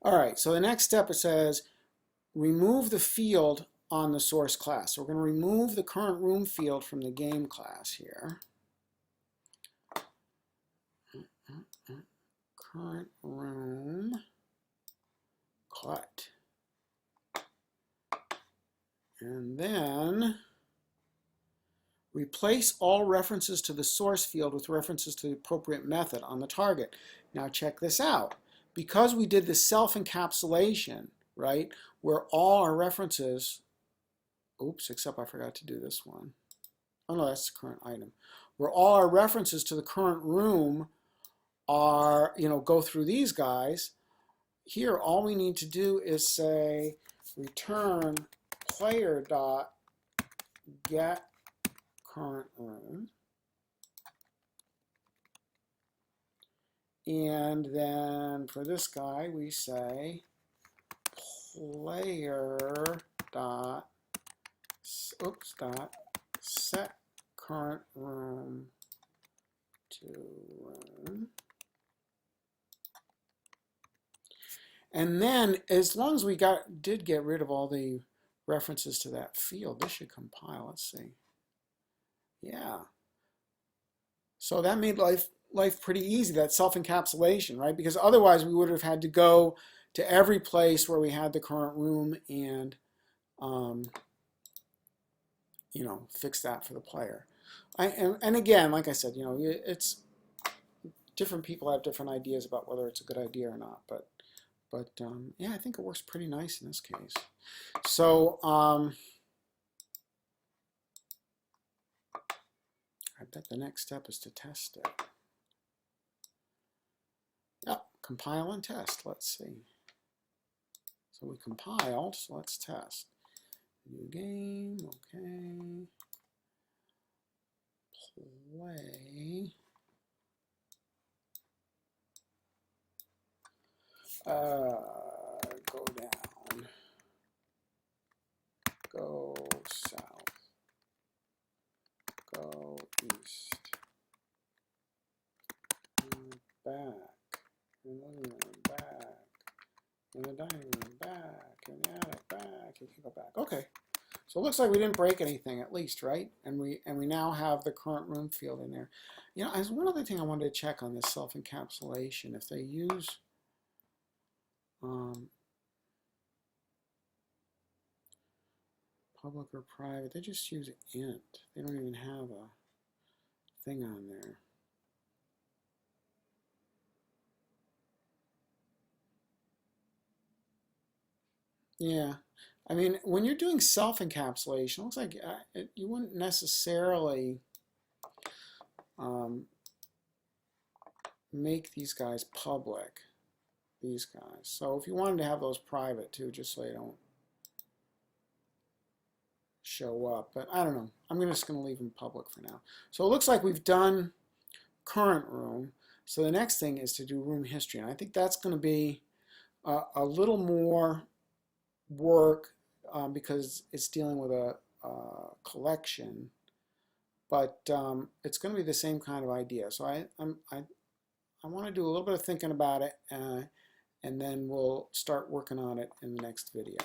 All right, so the next step, it says remove the field on the source class. So we're going to remove the current room field from the game class here. Current room, cut. And then replace all references to the source field with references to the appropriate method on the target. Now check this out. Because we did the self-encapsulation, right, where all our references, oops, except I forgot to do this one. Oh no, that's the current item. Where all our references to the current room are, go through these guys. Here, all we need to do is say return player.get current room. And then for this guy, we say set current room to room. And then, as long as we did get rid of all the references to that field, this should compile. Let's see. Yeah. So that made life pretty easy, that self-encapsulation, right? Because otherwise we would have had to go to every place where we had the current room and, fix that for the player. And again, like I said, it's different people have different ideas about whether it's a good idea or not. But yeah, I think it works pretty nice in this case. So I bet the next step is to test it. Yep, compile and test. Let's see. So we compiled, so let's test. New game, okay. Play. Go down. Go south. Go east. Back. In the living room, back. In the dining room, back. In the attic, back. You can go back. Okay. So it looks like we didn't break anything, at least, right? And we now have the current room field in there. As one other thing I wanted to check on this self-encapsulation, if they use public or private, they just use int. They don't even have a thing on there. Yeah, I mean, when you're doing self-encapsulation, it looks like you wouldn't necessarily make these guys public, these guys. So if you wanted to have those private too, just so they don't show up, but I don't know. I'm just going to leave them public for now. So it looks like we've done current room. So the next thing is to do room history, and I think that's going to be a little more work because it's dealing with a collection, but it's going to be the same kind of idea. So I want to do a little bit of thinking about it, and then we'll start working on it in the next video.